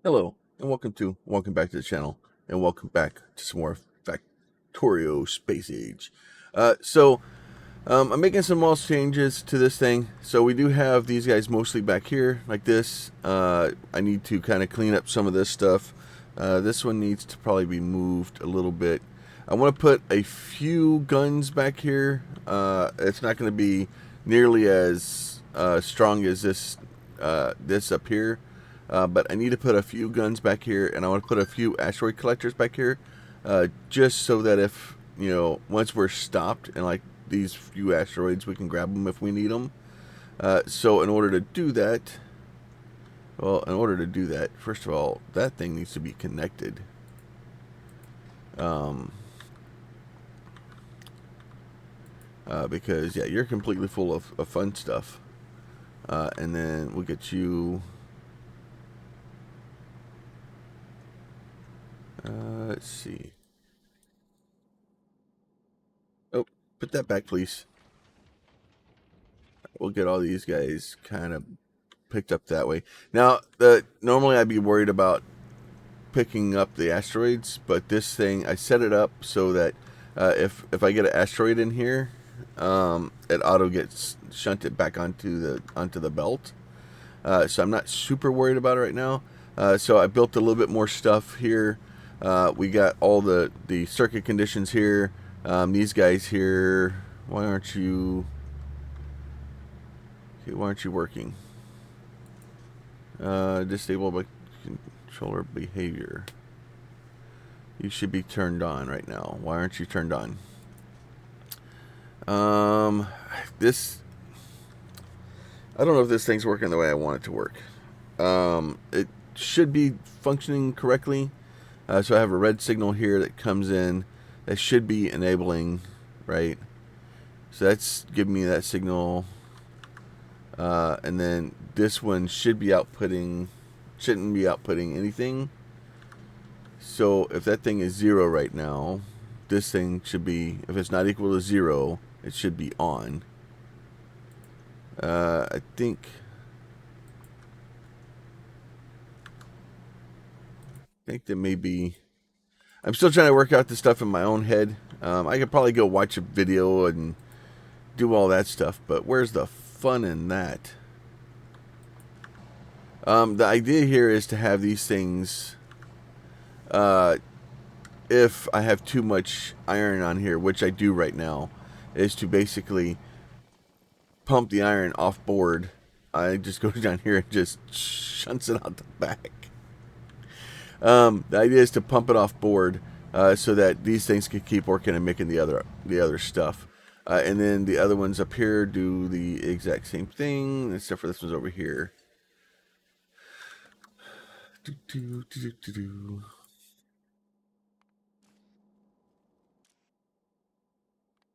Hello, and welcome back to the channel, and welcome back to some more Factorio Space Age. I'm making some small changes to this thing. So we do have these guys mostly back here, like this. I need to kind of clean up some of this stuff. This one needs to probably be moved a little bit. I want to put a few guns back here. It's not going to be nearly as strong as this up here. But I need to put a few guns back here, and I want to put a few asteroid collectors back here, just so that if, once we're stopped in like these few asteroids, we can grab them if we need them. So in order to do that, first of all, that thing needs to be connected. Because, yeah, you're completely full of fun stuff. And then we'll get you... let's see. Oh, put that back, please. We'll get all these guys kind of picked up that way. Now, normally I'd be worried about picking up the asteroids, but this thing, I set it up so that if I get an asteroid in here, it auto gets shunted back onto the belt. So I'm not super worried about it right now. So I built a little bit more stuff here. We got all the circuit conditions here. These guys here, why aren't you working? Disable by controller behavior. You should be turned on right now. Why aren't you turned on? This, I don't know if this thing's working the way I want it to work. It should be functioning correctly. So I have a red signal here that comes in that should be enabling, right? So that's giving me that signal. And then this one shouldn't be outputting anything. So if that thing is 0 right now, this thing should be, if it's not equal to 0, it should be on. I think that may be, I'm still trying to work out this stuff in my own head. I could probably go watch a video and do all that stuff, but where's the fun in that? The idea here is to have these things, if I have too much iron on here, which I do right now, is to basically pump the iron off board. I just go down here and just shunts it out the back. The idea is to pump it off board so that these things can keep working and making the other stuff. And then the other ones up here do the exact same thing, except for this one's over here.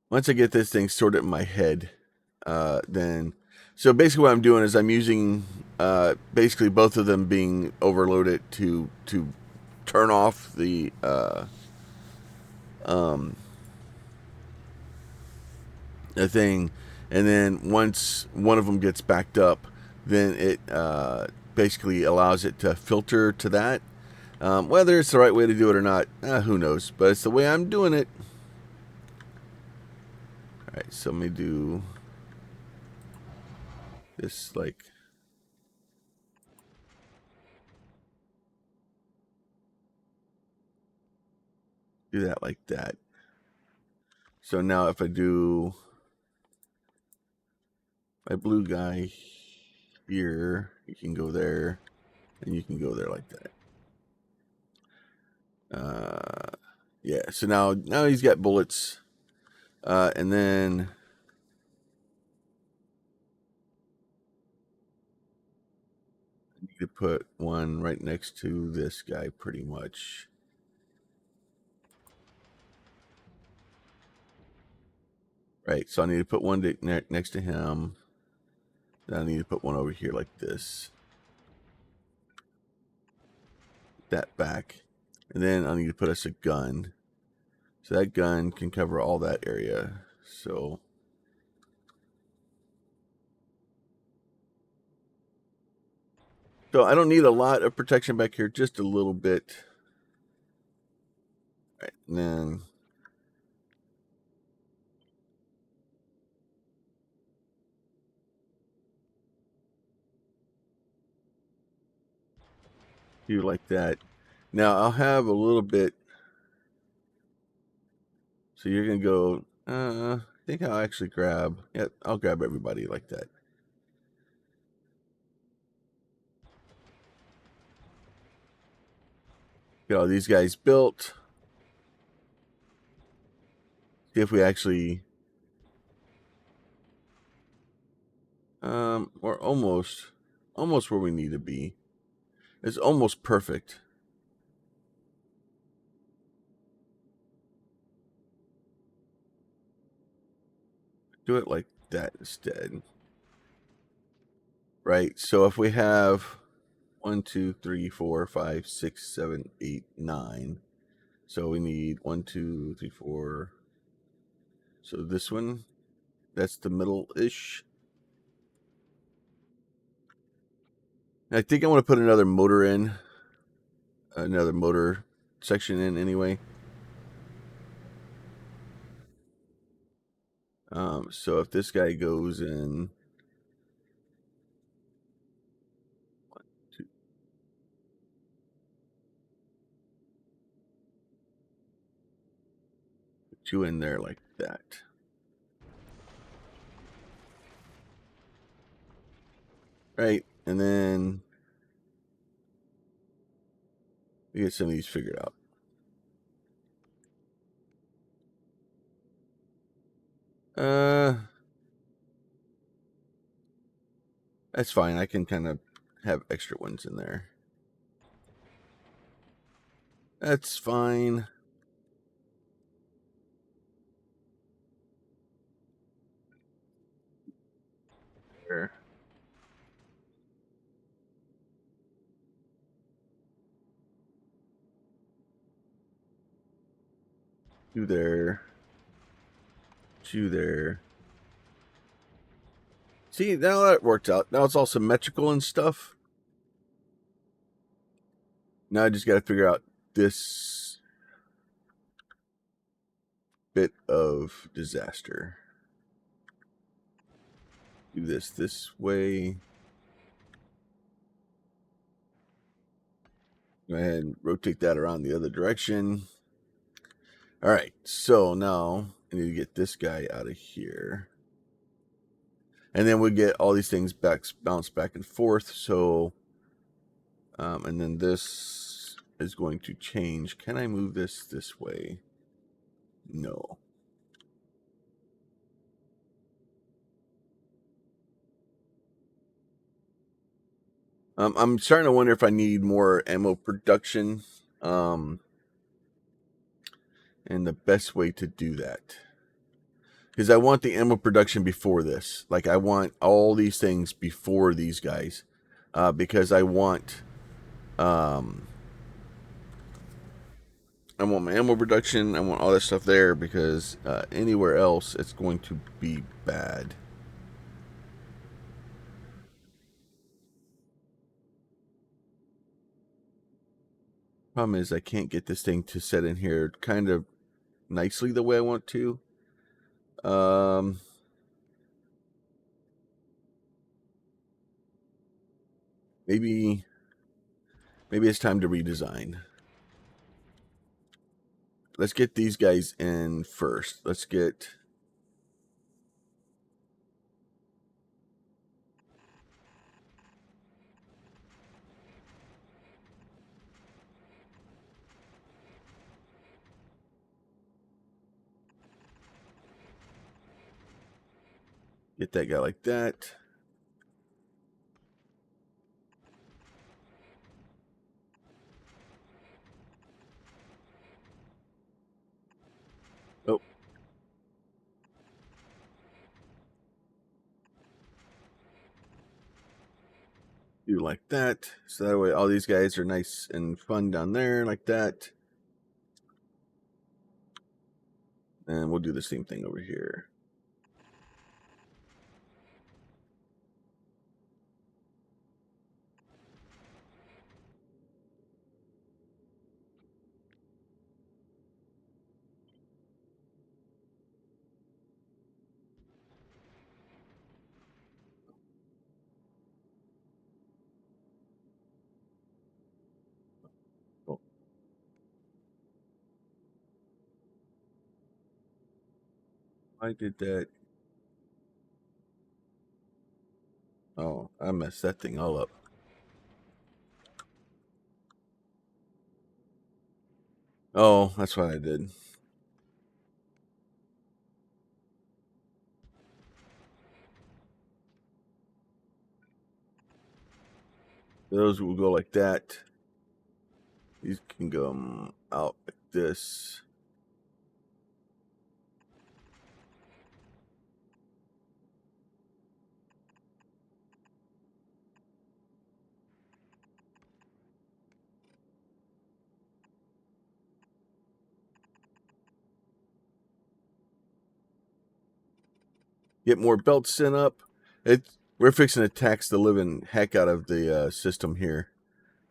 Once I get this thing sorted in my head, then... So basically what I'm doing is I'm using basically both of them being overloaded to turn off the thing, and then once one of them gets backed up, then it basically allows it to filter to that. Whether it's the right way to do it or not, who knows, but it's the way I'm doing it. Alright, so let me do this, like, do that like that. So now if I do my blue guy here, you can go there, and you can go there like that. Yeah, so now he's got bullets, and then I need to put one right next to this guy, pretty much. Right, so I need to put one next to him. Then I need to put one over here like this. That back. And then I need to put us a gun. So that gun can cover all that area. So So I don't need a lot of protection back here, just a little bit. All right, and then do like that. Now I'll have a little bit. So you're gonna go. I think I'll actually grab. Yeah, I'll grab everybody like that. Get all these guys built. See if we actually. We're almost where we need to be. It's almost perfect. Do it like that instead. Right. So if we have 1, 2, 3, 4, 5, 6, 7, 8, 9. So we need 1, 2, 3, 4. So this one, that's the middle-ish. I think I want to put another motor in. Another motor section in anyway. So if this guy goes in 1, 2, put you in there like that. Right, and then we get some of these figured out. That's fine. I can kind of have extra ones in there. That's fine. There. You there. You there. See, now that worked out. Now it's all symmetrical and stuff. Now I just got to figure out this bit of disaster. Do this way. Go ahead and rotate that around the other direction. All right, so now I need to get this guy out of here. And then we get all these things bounce back and forth. So, and then this is going to change. Can I move this way? No. I'm starting to wonder if I need more ammo production. And the best way to do that. Because I want the ammo production before this. Like, I want all these things before these guys. Because I want my ammo production. I want all that stuff there. Because anywhere else, it's going to be bad. Problem is, I can't get this thing to set in here kind of nicely the way I want to. Maybe it's time to redesign. Let's get these guys in first. Let's get that guy like that. Oh. Do like that. So that way all these guys are nice and fun down there like that. And we'll do the same thing over here. I did that. Oh, I messed that thing all up. Oh, that's what I did. Those will go like that. These can go out like this. Get more belts sent up. We're fixing to tax the living heck out of the system here,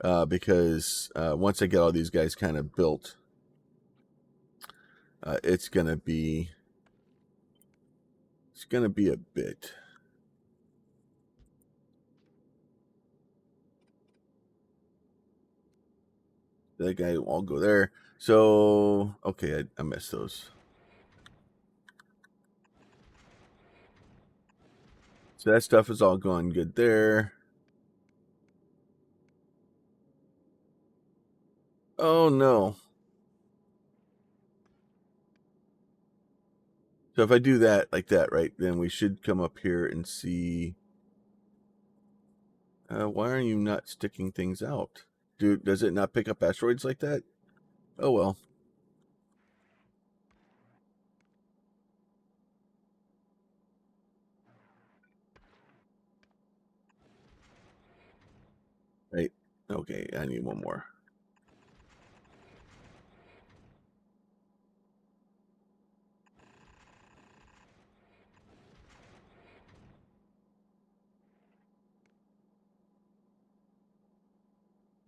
because once I get all these guys kind of built, it's gonna be a bit. That guy won't go there. So okay, I missed those. So that stuff is all going good there. Oh no. So if I do that like that, right, then we should come up here and see. Why are you not sticking things out? Dude, does it not pick up asteroids like that? Oh well. Right. Okay, I need one more.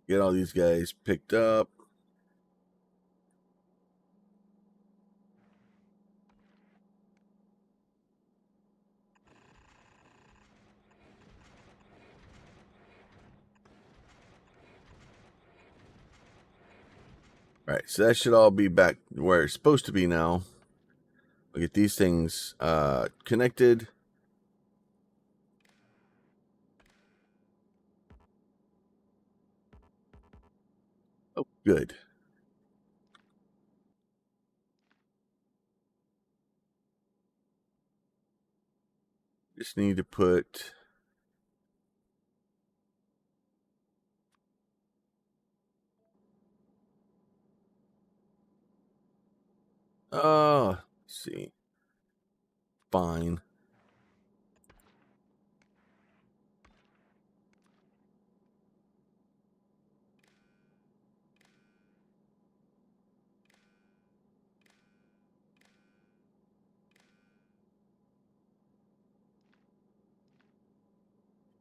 Get all these guys picked up. All right, so that should all be back where it's supposed to be now. We'll get these things connected. Oh, good. Just need to put. Let's see. Fine.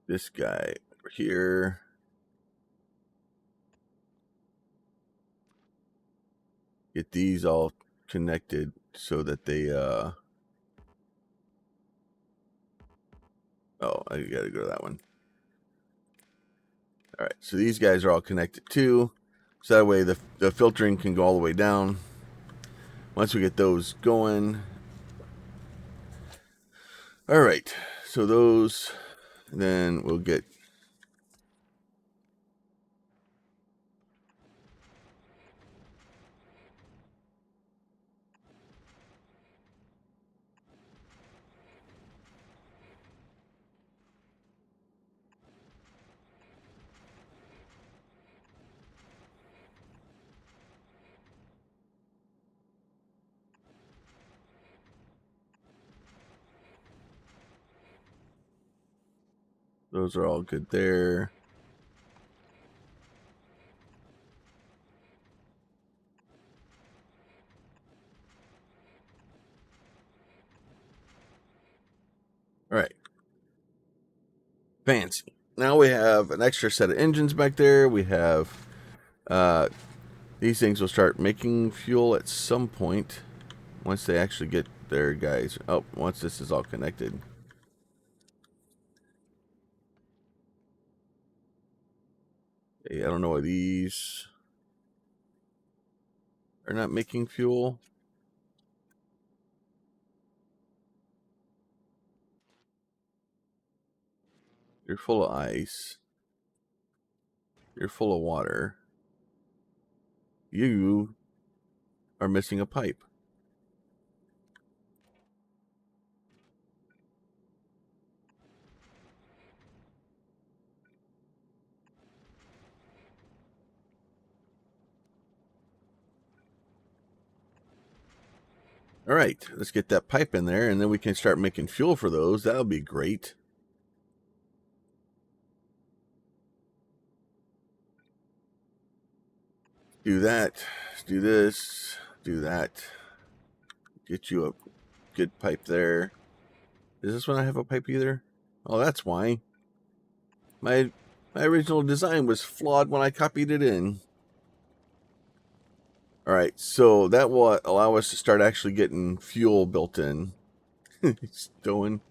This guy over here. Get these all connected so that they oh, I gotta go to that one. All right, so these guys are all connected too, so that way the filtering can go all the way down. Once we get those going. All right, so those, then we'll get. Those are all good there. All right. Fancy. Now we have an extra set of engines back there. We have these things will start making fuel at some point once they actually get their guys. Oh, once this is all connected. Hey, I don't know why these are not making fuel. You're full of ice. You're full of water. You are missing a pipe. All right, let's get that pipe in there, and then we can start making fuel for those. That'll be great. Do that. Do this. Do that. Get you a good pipe there. Is this one I have a pipe either? Oh, that's why. My original design was flawed when I copied it in. All right, so that will allow us to start actually getting fuel built in. Stowing.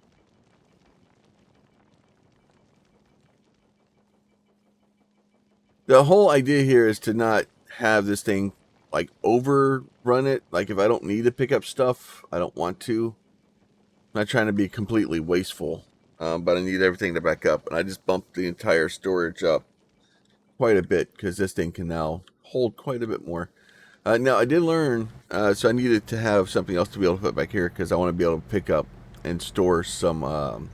The whole idea here is to not have this thing like overrun it. Like if I don't need to pick up stuff, I don't want to. I'm not trying to be completely wasteful, but I need everything to back up. And I just bumped the entire storage up quite a bit because this thing can now hold quite a bit more. Now I did learn, so I needed to have something else to be able to put back here because I want to be able to pick up and store some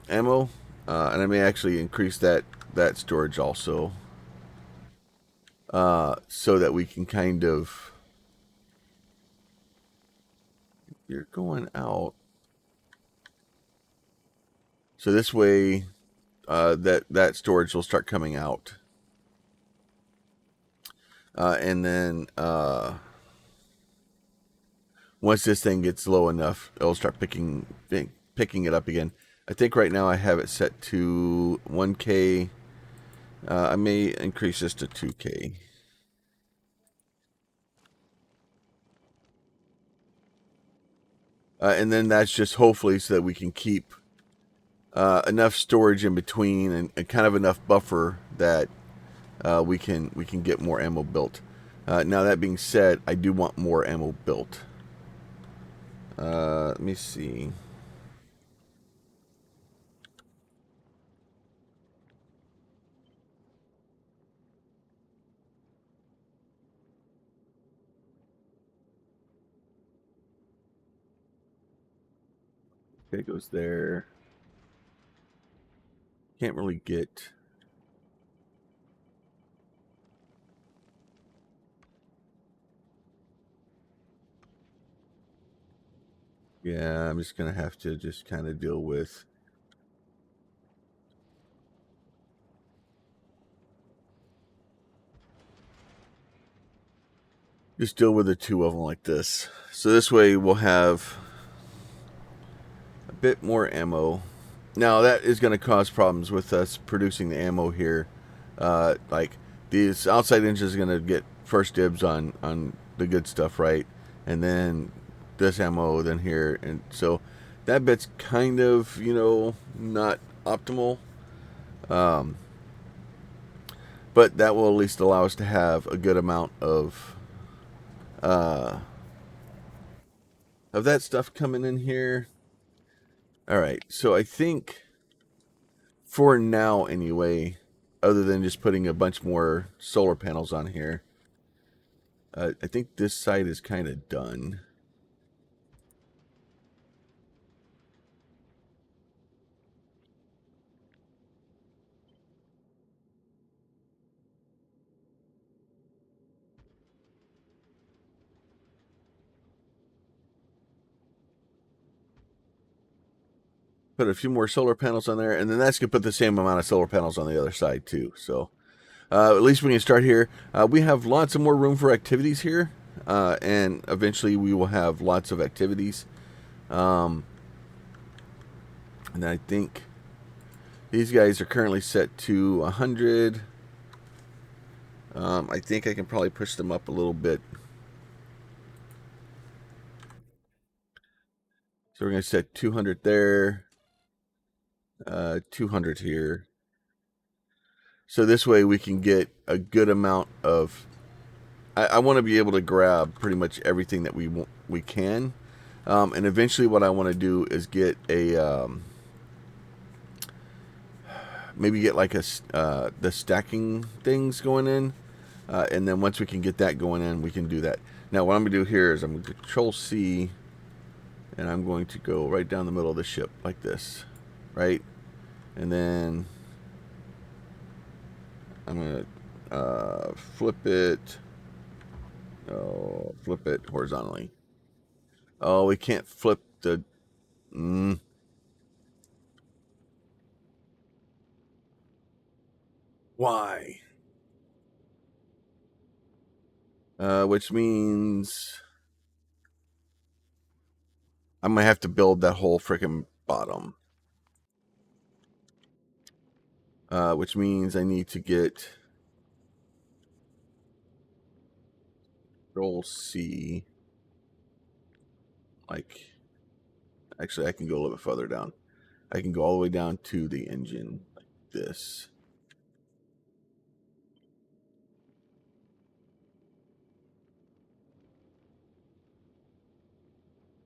ammo, and I may actually increase that storage also, so that we can kind of. You're going out, so this way, that storage will start coming out. And then once this thing gets low enough, it'll start picking it up again. I think right now I have it set to 1K. I may increase this to 2K. And then that's just hopefully so that we can keep enough storage in between and kind of enough buffer that we can get more ammo built. Now that being said, I do want more ammo built. Let me see. Okay, it goes there. Can't really get. Yeah, I'm just gonna have to just kind of deal with. Just deal with the two of them like this. So this way we'll have a bit more ammo. Now that is going to cause problems with us producing the ammo here. Like these outside engines are going to get first dibs on the good stuff, right? And then this ammo, then here, and so that bit's kind of, you know, not optimal. But that will at least allow us to have a good amount of that stuff coming in here. All right, so I think for now anyway, other than just putting a bunch more solar panels on here, I think this side is kind of done. Put a few more solar panels on there, and then that's going to put the same amount of solar panels on the other side too. So at least we can start here. We have lots of more room for activities here, and eventually we will have lots of activities. And I think these guys are currently set to 100. I think I can probably push them up a little bit. So we're going to set 200 there, 200 here. So this way we can get a good amount of. I want to be able to grab pretty much everything that we can, and eventually what I want to do is get a maybe get like the stacking things going in, and then once we can get that going in, we can do that. Now what I'm going to do here is I'm going to Control C, and I'm going to go right down the middle of the ship like this, right? And then I'm going to flip it. Oh, flip it horizontally. Oh, we can't flip the... Why? Which means I might have to build that whole freaking bottom. Which means I need to get Control C. Like, actually, I can go a little bit further down. I can go all the way down to the engine like this.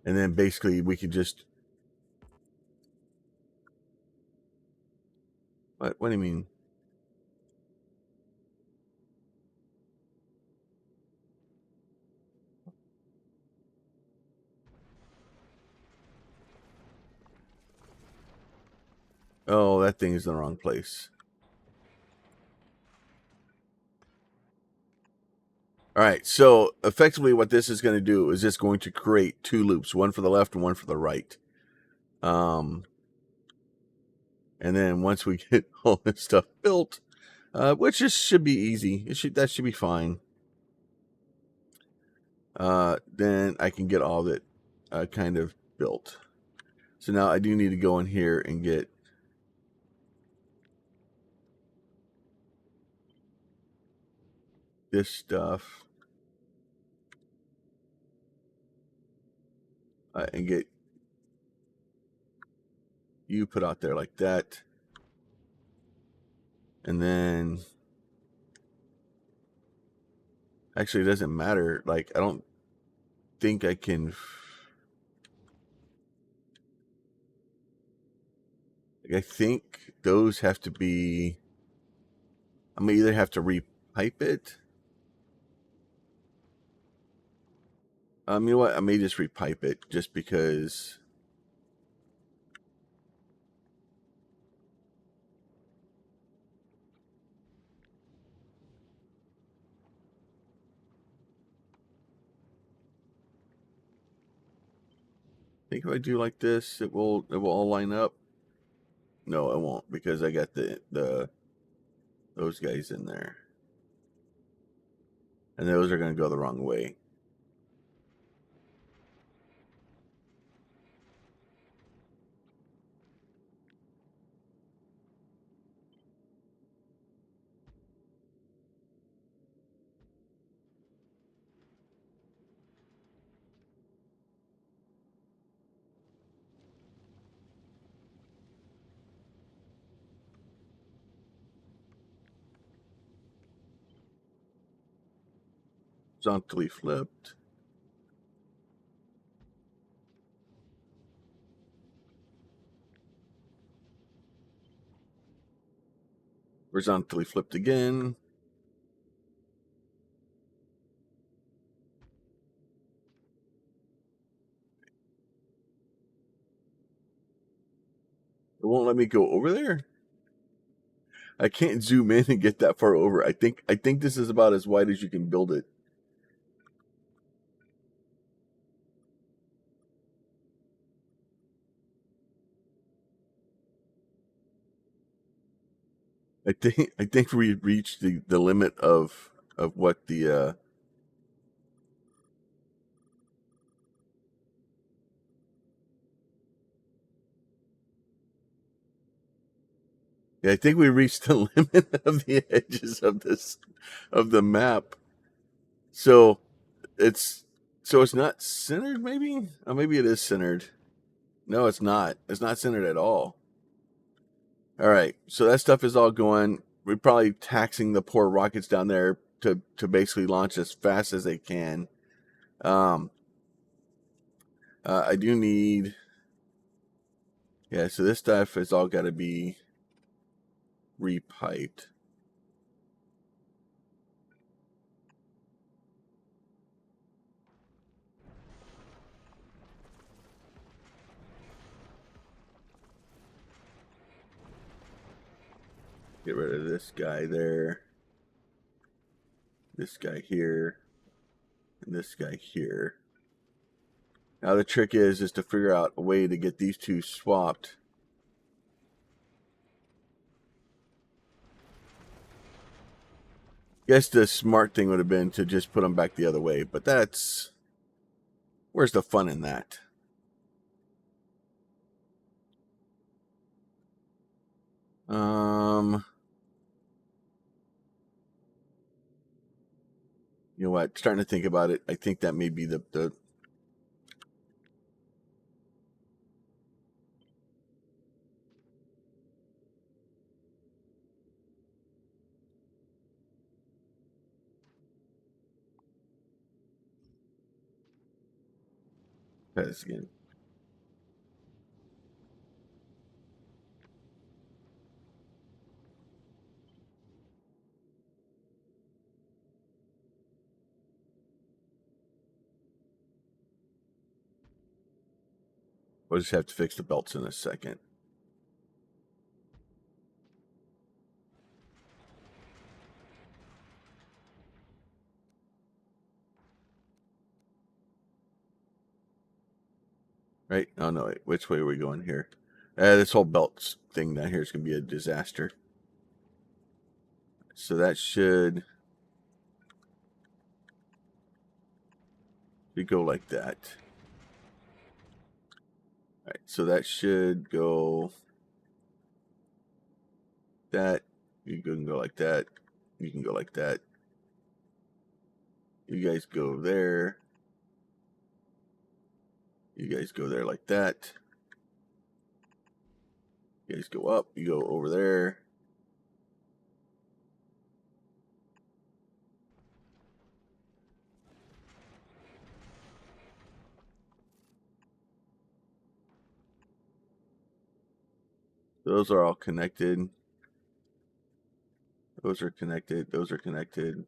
And then basically we could just... What do you mean? Oh, that thing is in the wrong place. All right, so effectively what this is going to do is it's going to create two loops, one for the left and one for the right. And then once we get all this stuff built, which should be easy, that should be fine. Then I can get all of it kind of built. So now I do need to go in here and get this stuff and get you put out there like that. And then actually it doesn't matter. Like, I don't think I can... I think those have to be... I'm going to either have to repipe it. You know what? I may just repipe it just because... I think if I do like this, it will all line up. No, it won't, because I got those guys in there. And those are going to go the wrong way. Horizontally flipped. Horizontally flipped again. It won't let me go over there. I can't zoom in and get that far over. I think this is about as wide as you can build it. I think we reached the limit of what the yeah, I think we reached the limit of the edges of the map. So it's not centered, maybe? Oh, maybe it is centered. No, it's not. It's not centered at all. All right, so that stuff is all going. We're probably taxing the poor rockets down there to basically launch as fast as they can. I do need... Yeah, so this stuff has all got to be... repiped. Get rid of this guy there, this guy here, and this guy here. Now the trick is to figure out a way to get these two swapped. Guess the smart thing would have been to just put them back the other way, but that's... where's the fun in that? You know what? Starting to think about it, I think that may be the try this again. We'll just have to fix the belts in a second. Right? Oh no, wait. Which way are we going here? This whole belts thing down here is going to be a disaster. So that should go like that. All right, so that should go that. You can go like that. You can go like that. You guys go there. You guys go there like that. You guys go up. You go over there. Those are all connected. Those are connected. Those are connected.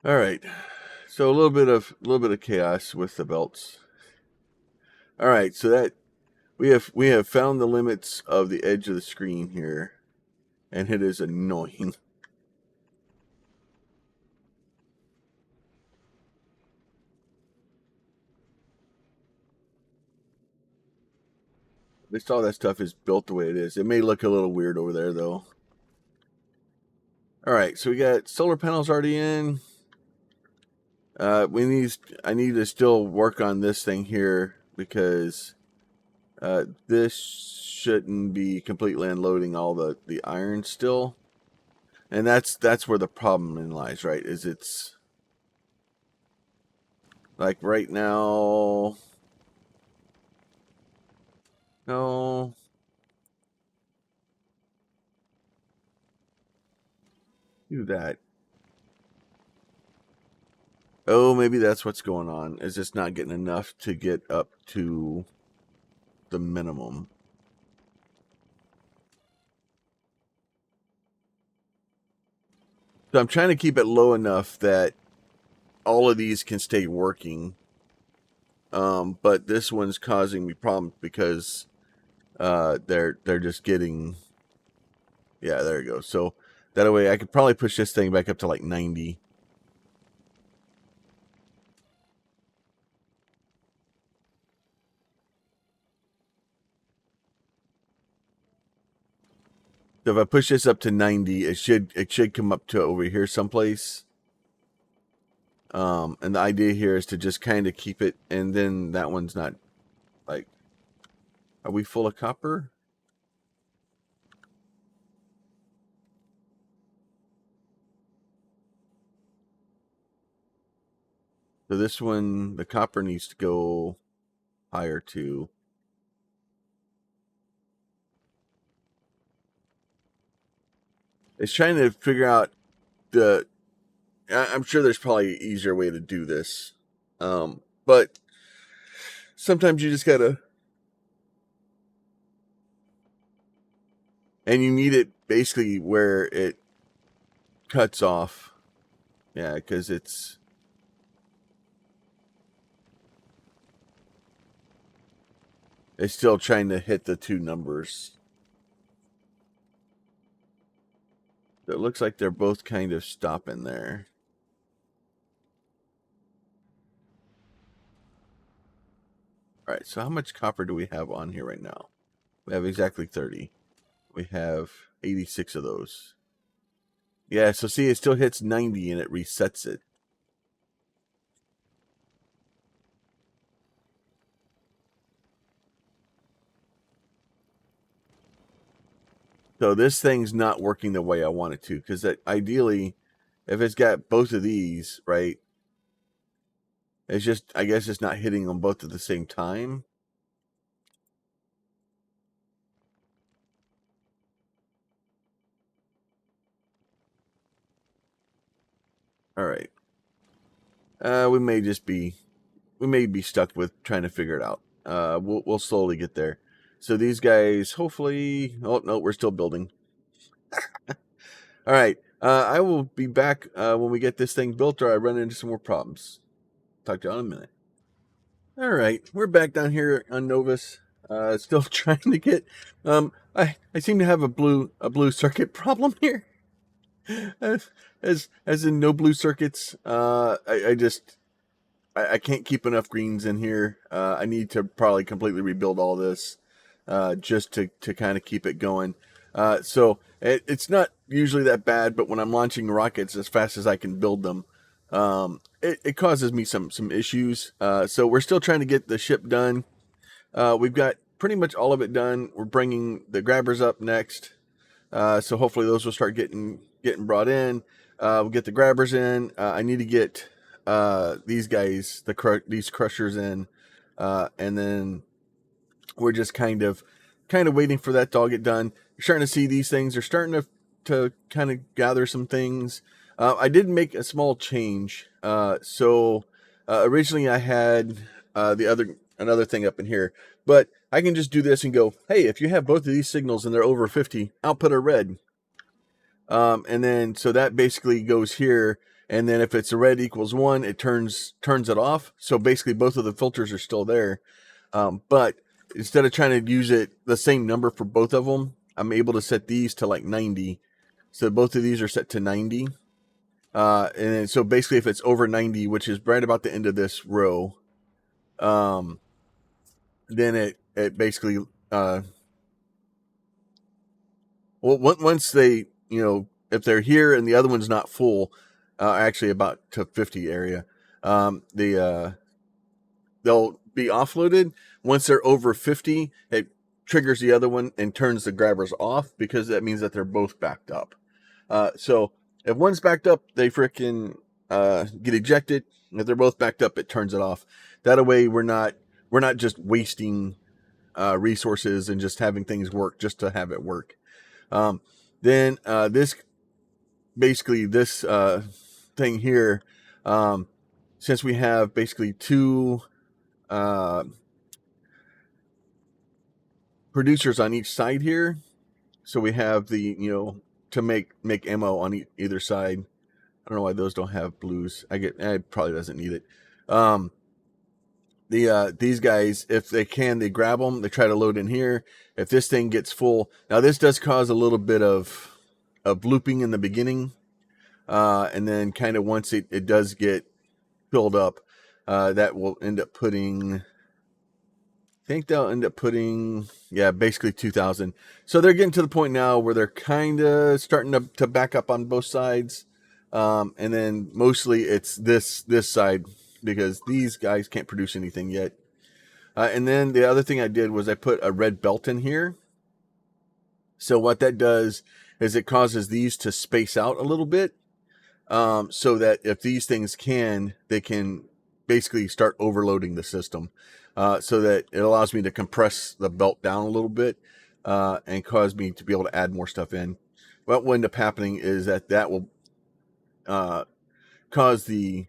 All right. So a little bit of chaos with the belts. All right. So that we have found the limits of the edge of the screen here, and it is annoying. At least all that stuff is built the way it is. It may look a little weird over there, though. All right, so we got solar panels already in. I need to still work on this thing here because this shouldn't be completely unloading all the iron still, and that's where the problem lies, right? Is it's like right now. No. Do that. Oh, maybe that's what's going on. Is it's not getting enough to get up to the minimum. So I'm trying to keep it low enough that all of these can stay working. But this one's causing me problems because they're just getting... yeah, there you go. So that way I could probably push this thing back up to like 90. So if I push this up to 90, it should come up to over here someplace. And the idea here is to just kind of keep it, and then that one's not like... are we full of copper? So this one, the copper needs to go higher too. It's trying to figure out the... I'm sure there's probably an easier way to do this. But sometimes you just gotta, and you need it basically where it cuts off. Yeah, because it's still trying to hit the two numbers. It looks like they're both kind of stopping there. All right, so how much copper do we have on here right now? We have exactly 30. We have 86 of those. Yeah, so see, it still hits 90 and it resets it. So this thing's not working the way I want it to, because ideally, if it's got both of these, right, it's just, I guess it's not hitting them both at the same time. All right. We may be stuck with trying to figure it out. We'll slowly get there. So these guys, hopefully, oh no, we're still building. All right. I will be back when we get this thing built, or I run into some more problems. Talk to you in a minute. All right, we're back down here on Novus. Still trying to get. I seem to have a blue circuit problem here. As in no blue circuits. I can't keep enough greens in here. I need to probably completely rebuild all this just to kind of keep it going. So it's not usually that bad, but when I'm launching rockets as fast as I can build them, it causes me some issues. So we're still trying to get the ship done. We've got pretty much all of it done. We're bringing the grabbers up next. So hopefully those will start getting brought in. We'll get the grabbers in. I need to get these guys, these crushers in, and then we're just kind of waiting for that to all get done. You're starting to see these things are starting to kind of gather some things. I did make a small change. So originally I had another thing up in here, but I can just do this and go, hey, if you have both of these signals and they're over 50, output a red. And then so that basically goes here, and then if it's a red equals 1, it turns it off. So basically both of the filters are still there. But instead of trying to use it the same number for both of them, I'm able to set these to like 90. So both of these are set to 90. And then, so basically if it's over 90, which is right about the end of this row, then it basically once they, if they're here and the other one's not full, actually about to 50 area, they'll be offloaded. Once they're over 50, it triggers the other one and turns the grabbers off, because that means that they're both backed up. So if one's backed up, they frickin' get ejected. If they're both backed up, it turns it off. That way we're not just wasting resources and just having things work just to have it work. Then this thing here, since we have basically two producers on each side here, so we have the to make ammo on either side. I don't know why those don't have blues. It probably doesn't need it. These guys, if they can, they grab them. They try to load in here. If this thing gets full, now this does cause a little bit of looping in the beginning, and then kind of once it does get filled up, that will end up putting. I think they'll end up putting, basically 2,000. So they're getting to the point now where they're kind of starting to back up on both sides, and then mostly it's this side, because these guys can't produce anything yet. And then the other thing I did was I put a red belt in here. So what that does is it causes these to space out a little bit, so that if these things they can basically start overloading the system, so that it allows me to compress the belt down a little bit, and cause me to be able to add more stuff in. What will end up happening is that will cause the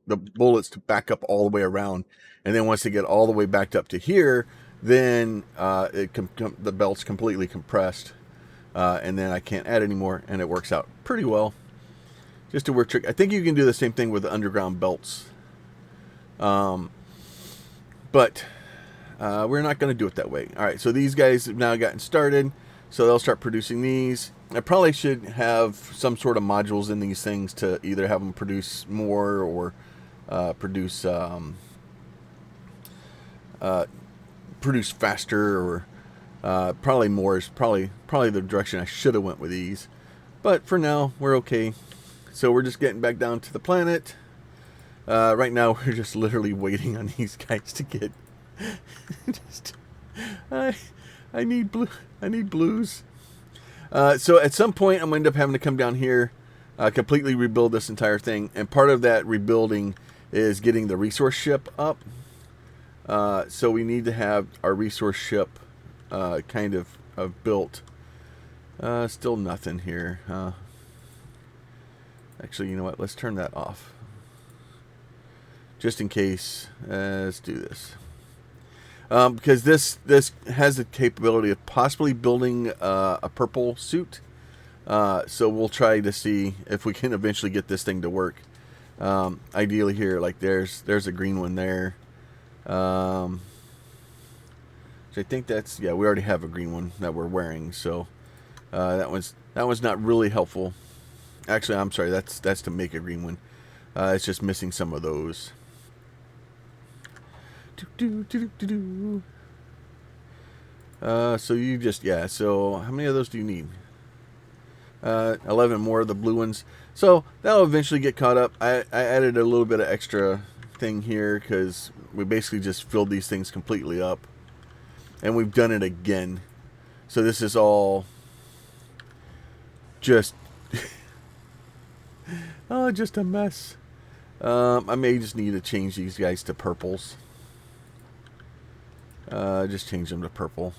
the bullets to back up all the way around, and then once they get all the way backed up to here, then the belt's completely compressed, and then I can't add anymore, and it works out pretty well. Just a weird trick. I think you can do the same thing with the underground belts, but we're not going to do it that way. All right, so these guys have now gotten started, so they'll start producing these. I probably should have some sort of modules in these things to either have them produce more or produce faster, or probably more is probably the direction I should have went with these. But for now, we're okay. So we're just getting back down to the planet. Right now, we're just literally waiting on these guys to get. I need blue. I need blues. So at some point, I'm going to end up having to come down here, completely rebuild this entire thing. And part of that rebuilding is getting the resource ship up. So we need to have our resource ship kind of built. Still nothing here. Actually, you know what? Let's turn that off. Just in case. Let's do this. Because this has the capability of possibly building a purple suit. So we'll try to see if we can eventually get this thing to work. Ideally here, like there's a green one there. So I think that's, yeah, we already have a green one that we're wearing. So that one's not really helpful. Actually, I'm sorry, that's to make a green one. It's just missing some of those. So you just, yeah, so how many of those do you need? 11 more of the blue ones. So that'll eventually get caught up. I added a little bit of extra thing here because we basically just filled these things completely up. And we've done it again. So this is all just oh, just a mess. I may just need to change these guys to purples. Just change them to purple.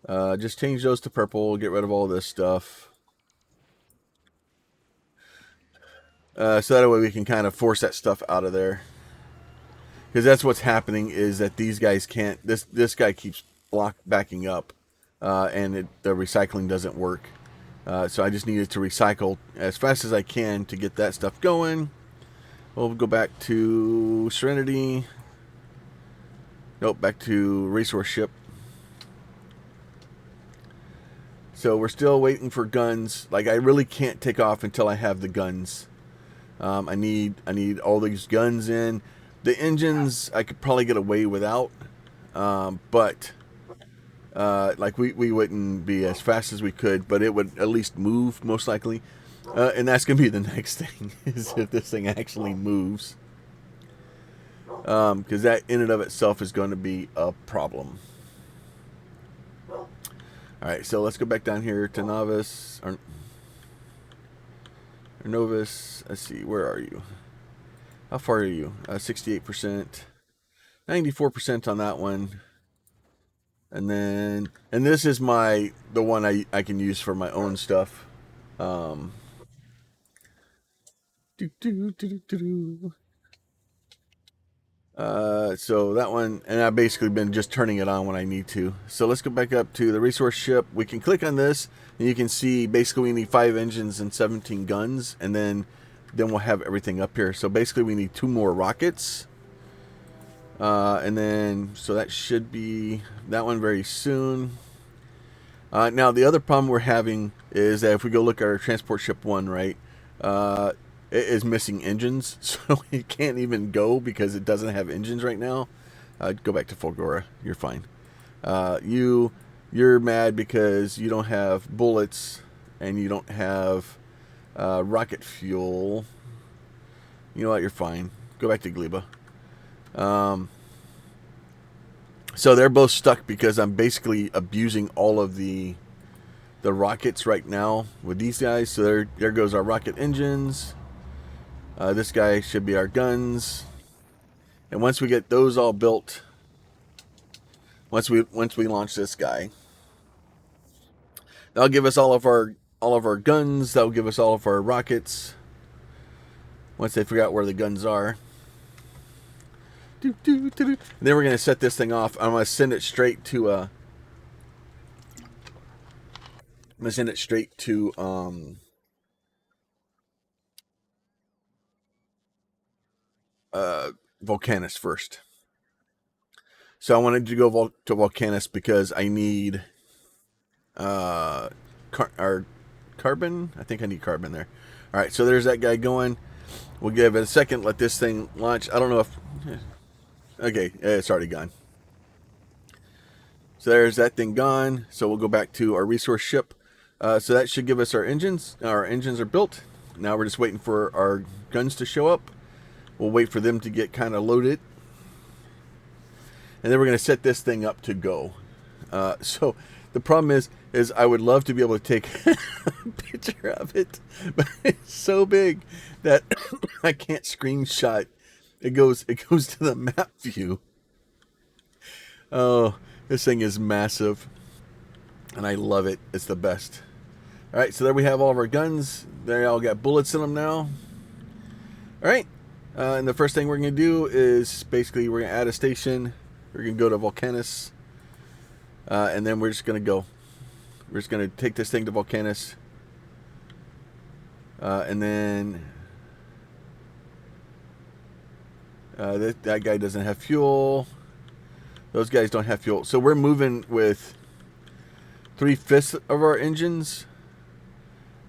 Just change those to purple. Get rid of all this stuff. So that way we can kind of force that stuff out of there. Because that's what's happening, is that these guys can't. This guy keeps backing up, and the recycling doesn't work. So I just needed to recycle as fast as I can to get that stuff going. We'll go back to Serenity. Nope, back to resource ship. So we're still waiting for guns. Like, I really can't take off until I have the guns. I need all these guns in. The engines I could probably get away without, but like we wouldn't be as fast as we could, but it would at least move most likely. And that's gonna be the next thing, is if this thing actually moves, because that in and of itself is going to be a problem. All right, so let's go back down here to Novice or Novus. Let's see, where are you? How far are you? 68%, 94% on that one. And this is the one I can use for my own stuff. So that one, and I've basically been just turning it on when I need to. So let's go back up to the resource ship. We can click on this, and you can see basically we need 5 engines and 17 guns, and then we'll have everything up here. So basically we need 2 more rockets. And then, so that should be that one very soon. Now, the other problem we're having is that if we go look at our transport ship 1, right, it is missing engines. So it can't even go because it doesn't have engines right now. Go back to Fulgora. You're fine. You're mad because you don't have bullets and you don't have rocket fuel. You know what? You're fine. Go back to Gleba. So they're both stuck because I'm basically abusing all of the rockets right now with these guys. So there goes our rocket engines. This guy should be our guns. And once we get those all built, once we launch this guy, that'll give us all of our guns. That'll give us all of our rockets. once they figure out where the guns are. And then we're going to set this thing off. I'm going to send it straight to Volcanus first. So I wanted to go to Volcanus because I need carbon. I think I need carbon there. All right, so there's that guy going. We'll give it a second. Let this thing launch. I don't know if. Okay, it's already gone. So there's that thing gone. So we'll go back to our resource ship. So that should give us our engines. Our engines are built. Now we're just waiting for our guns to show up. We'll wait for them to get kind of loaded. And then we're going to set this thing up to go. So the problem is I would love to be able to take a picture of it, but it's so big that I can't screenshot. It goes to the map view. Oh, this thing is massive, and I love it. It's the best. All right, so there we have all of our guns. They all got bullets in them now. All right, and the first thing we're going to do is basically we're going to add a station. We're going to go to Volcanus, and then we're just going to go. We're just going to take this thing to Volcanus, and then that guy doesn't have fuel. Those guys don't have fuel. So we're moving with 3/5 of our engines.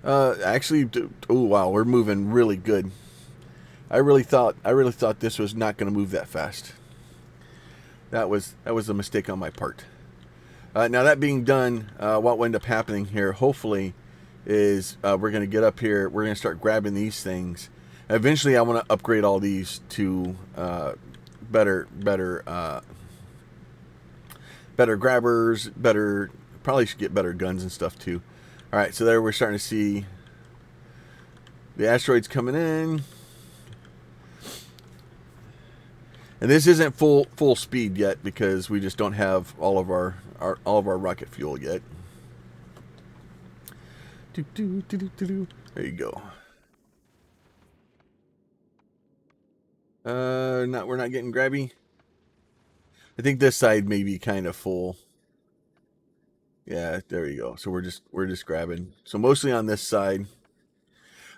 Actually, oh wow, we're moving really good. I really thought this was not going to move that fast. That was a mistake on my part. Now that being done, what will end up happening here, hopefully, is we're going to get up here. We're going to start grabbing these things. Eventually, I want to upgrade all these to better grabbers. Probably should get better guns and stuff too. All right, so there we're starting to see the asteroids coming in. And this isn't full speed yet because we just don't have all of our rocket fuel yet. There you go. We're not getting grabby. I think this side may be kind of full. Yeah, there you go. So we're just grabbing. So mostly on this side.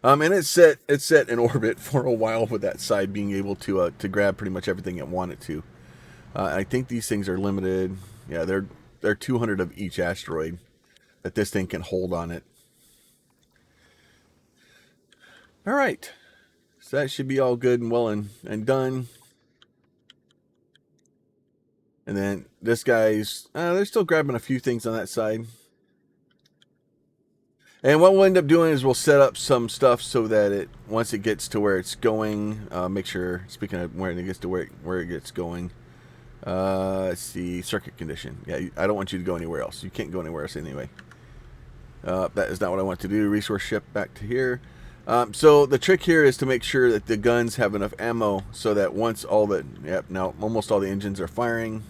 And it's set in orbit for a while with that side being able to grab pretty much everything it wanted to. I think these things are limited. Yeah, they're 200 of each asteroid that this thing can hold on it. All right, so that should be all good and well and done. And then this guy's they're still grabbing a few things on that side. And what we'll end up doing is we'll set up some stuff so that once it gets to where it's going, make sure, speaking of where it gets to where it gets going, let's see, circuit condition. Yeah, I don't want you to go anywhere else. You can't go anywhere else anyway. That is not what I want to do. Resource ship back to here. So the trick here is to make sure that the guns have enough ammo so that once now almost all the engines are firing.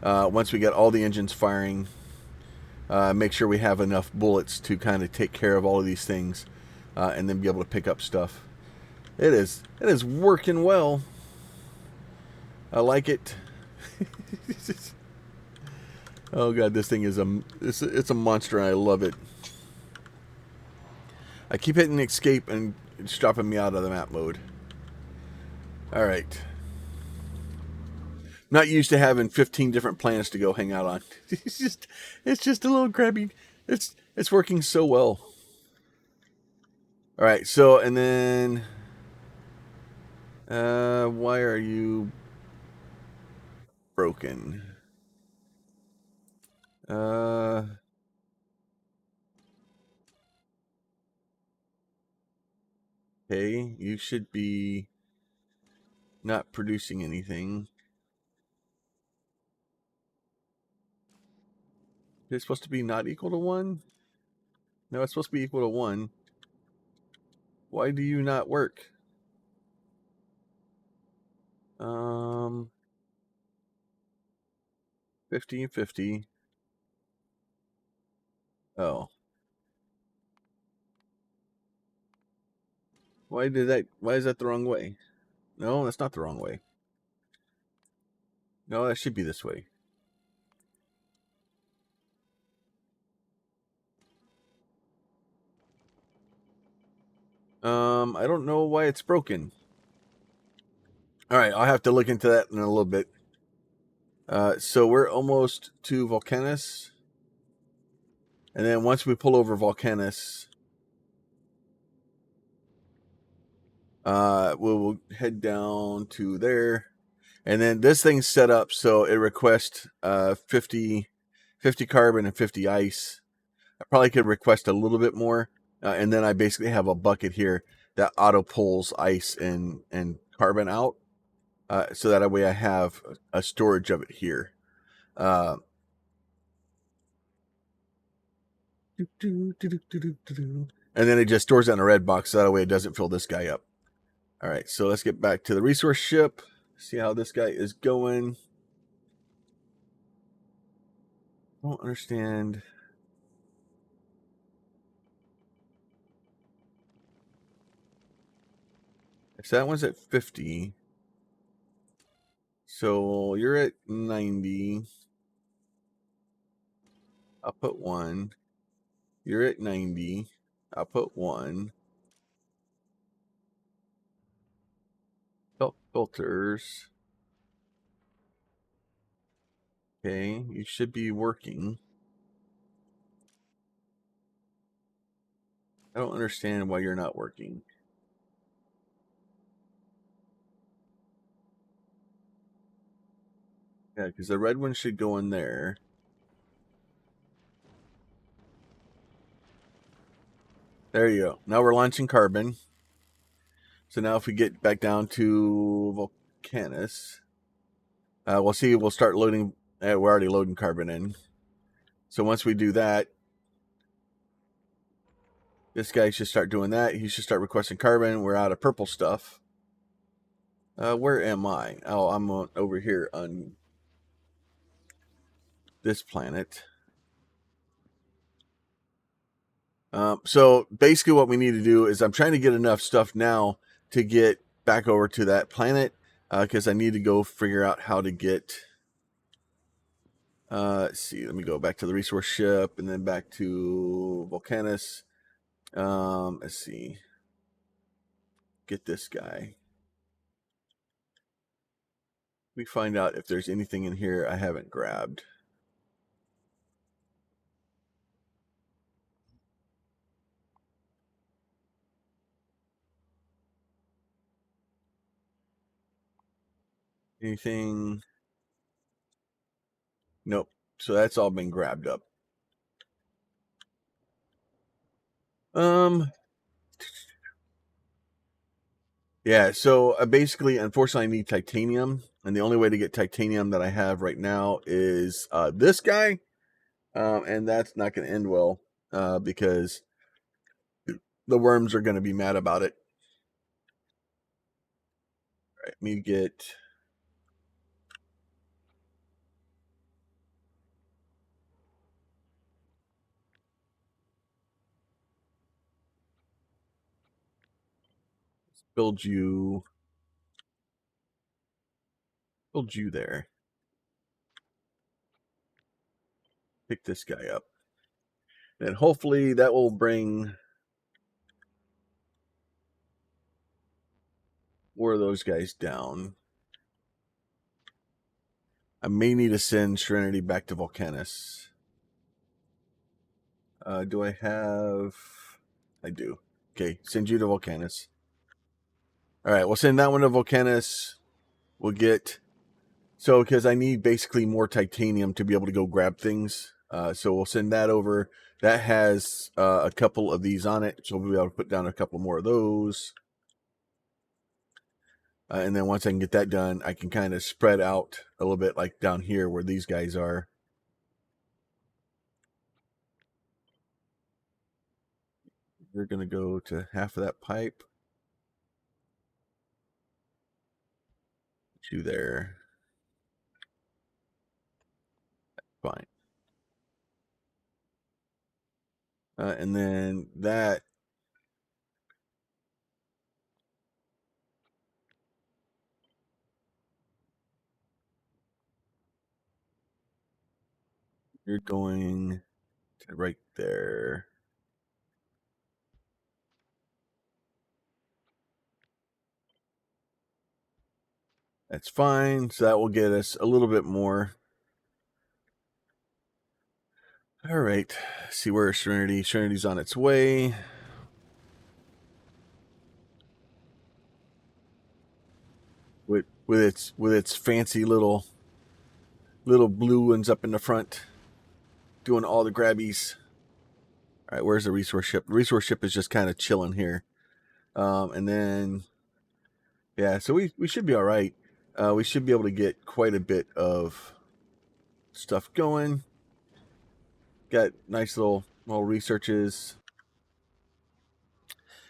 Once we get all the engines firing, make sure we have enough bullets to kind of take care of all of these things, and then be able to pick up stuff. It is working well. I like it. Oh god, this thing is it's a monster, and I love it. I keep hitting escape and it's dropping me out of the map mode. All right. Not used to having 15 different planets to go hang out on. It's just a little grabby. It's working so well. All right, so and then why are you broken? Hey, you should be not producing anything. It's supposed to be not equal to 1? No, it's supposed to be equal to 1. Why do you not work? 50 and 50. Oh. Why is that the wrong way? No, that's not the wrong way. No, that should be this way. I don't know why it's broken. All right, I'll have to look into that in a little bit. So we're almost to Volcanus. And then once we pull over Volcanus, we'll head down to there. And then this thing's set up so it requests 50 carbon and 50 ice. I probably could request a little bit more. And then I basically have a bucket here that auto pulls ice and carbon out. So that way I have a storage of it here. And then it just stores that in a red box. So that way it doesn't fill this guy up. All right, so let's get back to the resource ship. See how this guy is going. I don't understand. So that one's at 50. So you're at 90. I'll put 1. You're at 90. I'll put 1. Filters. Okay, you should be working. I don't understand why you're not working. Yeah, because the red one should go in there. There you go. Now we're launching carbon. So now if we get back down to Volcanus, we'll see. We'll start loading. We're already loading carbon in. So once we do that, this guy should start doing that. He should start requesting carbon. We're out of purple stuff. Where am I? Oh, I'm over here on this planet. So basically what we need to do is I'm trying to get enough stuff now to get back over to that planet because I need to go figure out how to get... let's see. Let me go back to the resource ship and then back to Volcanus. Let's see. Get this guy. We find out if there's anything in here I haven't grabbed. Anything? Nope. So that's all been grabbed up. Yeah, so basically, unfortunately, I need titanium, and the only way to get titanium that I have right now is this guy, and that's not going to end well because the worms are going to be mad about it. All right, let me get... build you there. Pick this guy up, and hopefully that will bring more of those guys down. I may need to send Serenity back to Volcanus. Do I have... I do. Okay, send you to Volcanus. All right, we'll send that one to Volcanus. We'll get... So, because I need basically more titanium to be able to go grab things. So we'll send that over. That has a couple of these on it. So we'll be able to put down a couple more of those. And then once I can get that done, I can kind of spread out a little bit like down here where these guys are. You're going to go to half of that pipe. Put you there. Fine. And then that You're going to right there. That's fine. So that will get us a little bit more. All right. See where Serenity. Serenity's on its way. With its fancy little blue ones up in the front, doing all the grabbies. All right, where's the resource ship? The resource ship is just kind of chilling here, and then yeah, so we should be all right. We should be able to get quite a bit of stuff going. Got nice little researches.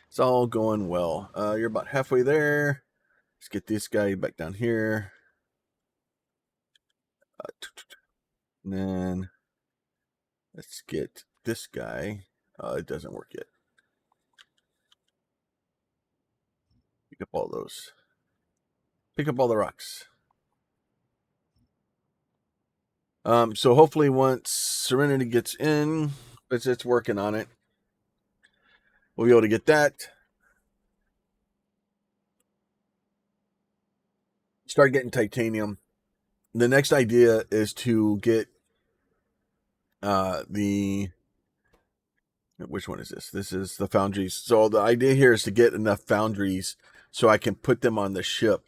It's all going well. You're about halfway there. Let's get this guy back down here. And then let's get this guy. It doesn't work yet. Pick up all those. Pick up all the rocks. So hopefully once Serenity gets in, it's working on it. We'll be able to get that. Start getting titanium. The next idea is to get which one is this? This is the foundries. So the idea here is to get enough foundries so I can put them on the ship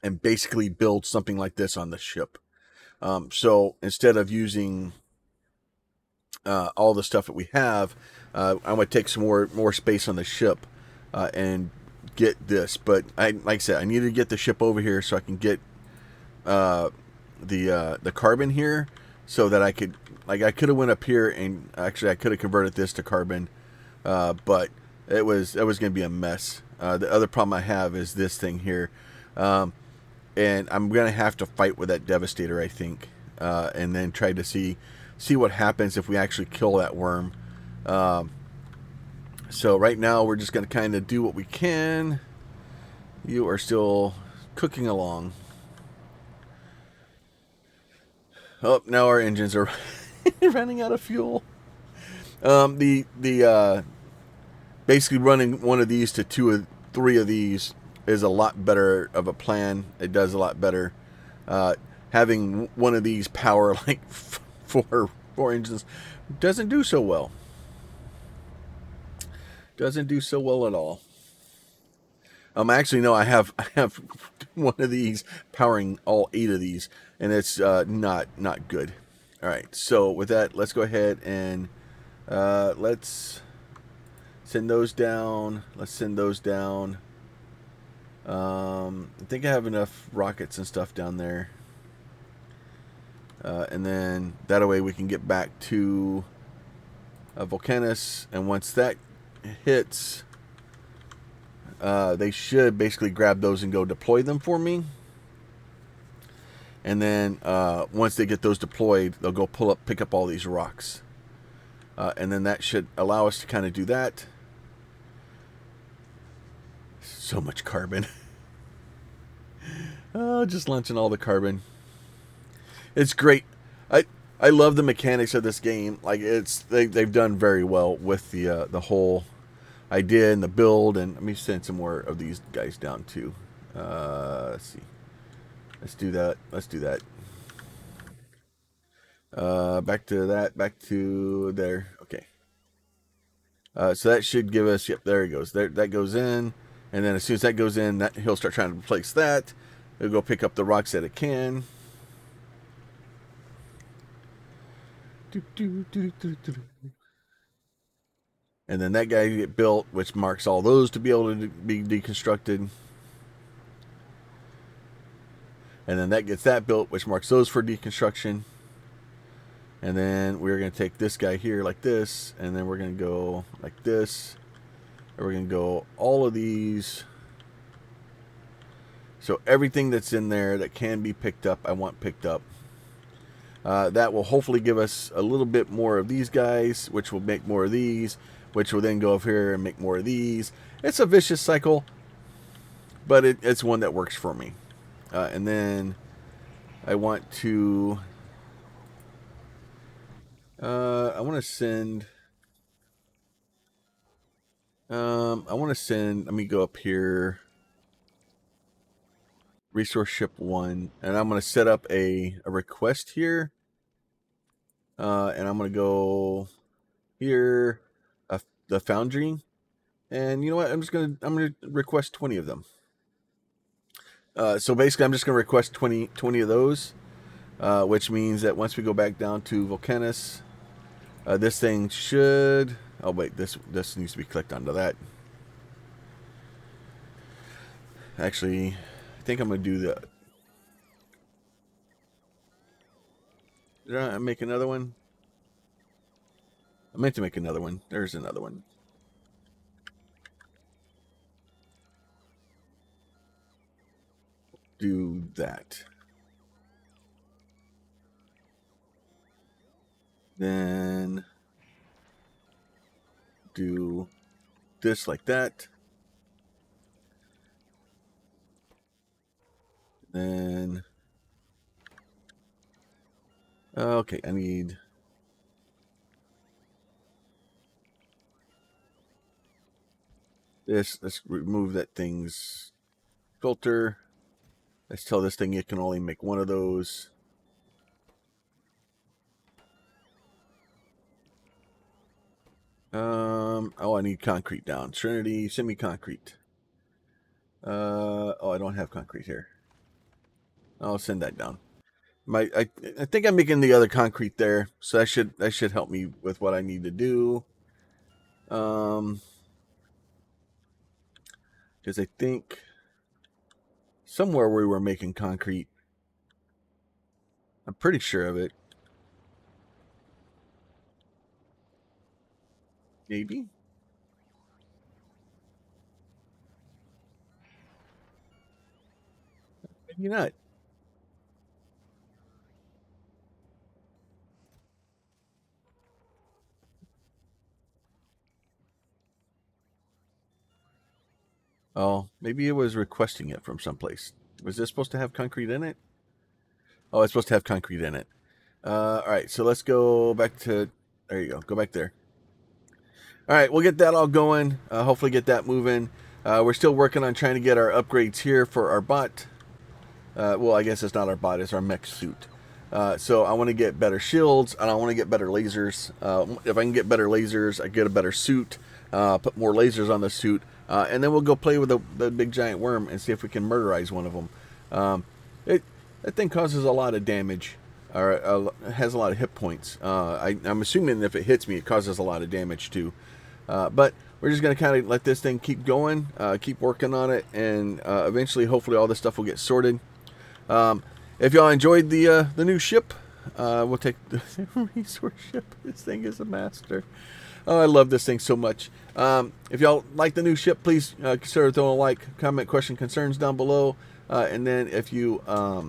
and basically build something like this on the ship. So instead of using all the stuff that we have, I'm going to take some more space on the ship and get this. But like I said, I need to get the ship over here so I can get the carbon here, so that I could have went up here and actually I could have converted this to carbon, but it was going to be a mess. The other problem I have is this thing here, and I'm going to have to fight with that Devastator, I think, and then try to see what happens if we actually kill that worm. So right now we're just going to kind of do what we can. You are still cooking along. Oh, now our engines are running out of fuel. Basically running one of these to 2 or 3 of these is a lot better of a plan. It does a lot better. Having one of these power like four engines doesn't do so well. Doesn't do so well at all. Actually, no, I have one of these powering all 8 of these, and it's not good. All right, so with that, let's go ahead and let's send those down. Let's send those down. I think I have enough rockets and stuff down there, and then that way we can get back to Volcanus, and once that hits, they should basically grab those and go deploy them for me. And then once they get those deployed, they'll go pick up all these rocks. And then that should allow us to kind of do that. So much carbon. Just launching all the carbon. It's great. I love the mechanics of this game. Like they've done very well with the whole idea and the build. And let me send some more of these guys down too. Let's see. Let's do that. Let's do that. Back to that. Back to there. Okay. So that should give us. Yep, there it goes. There, that goes in, and then as soon as that goes in, he'll start trying to replace that. It'll go pick up the rocks that it can. And then that guy get built, which marks all those to be able to be deconstructed. And then that gets that built, which marks those for deconstruction. And then we're going to take this guy here like this, and then we're going to go like this. And we're going to go all of these. So everything that's in there that can be picked up, I want picked up. That will hopefully give us a little bit more of these guys, which will make more of these, which will then go over here and make more of these. It's a vicious cycle, but it's one that works for me. And then I want to I want to send. Let me go up here. Resource ship 1, and I'm going to set up a request here. And I'm going to go here, the foundry. And you know what? I'm going to request 20 of them. So basically, I'm just going to request 20 of those, which means that once we go back down to Volcanus, this thing should. Oh wait, this needs to be clicked onto that. Actually, I think I'm going to do the. Did I make another one? I meant to make another one. There's another one. Do that. Then do this like that. Then okay, I need this. Let's remove that thing's filter. Let's tell this thing it can only make one of those. Oh, I need concrete down. Trinity, semi-concrete. Oh, I don't have concrete here. I'll send that down. I think I'm making the other concrete there, so that should help me with what I need to do. Because I think somewhere we were making concrete. I'm pretty sure of it. Maybe. Maybe not. Oh, maybe it was requesting it from someplace. Was this supposed to have concrete in it? Oh, it's supposed to have concrete in it. All right, so let's go back to. There you go. Go back there. All right, we'll get that all going. Hopefully, get that moving. We're still working on trying to get our upgrades here for our bot. Well, I guess it's not our bot; it's our mech suit. So I want to get better shields, and I want to get better lasers. If I can get better lasers, I get a better suit. Put more lasers on the suit, and then we'll go play with the big giant worm and see if we can murderize one of them. That thing causes a lot of damage, or has a lot of hit points. I'm assuming if it hits me, it causes a lot of damage too. But we're just going to kind of let this thing keep going, keep working on it, and eventually, hopefully, all this stuff will get sorted. If y'all enjoyed the new ship, we'll take the resource ship. This thing is a master. Oh, I love this thing so much. If y'all like the new ship, please consider throwing a like, comment, question, concerns down below. And then if you are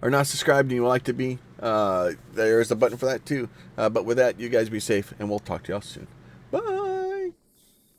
not subscribed and you would like to be, there is a button for that too. But with that, you guys be safe, and we'll talk to y'all soon.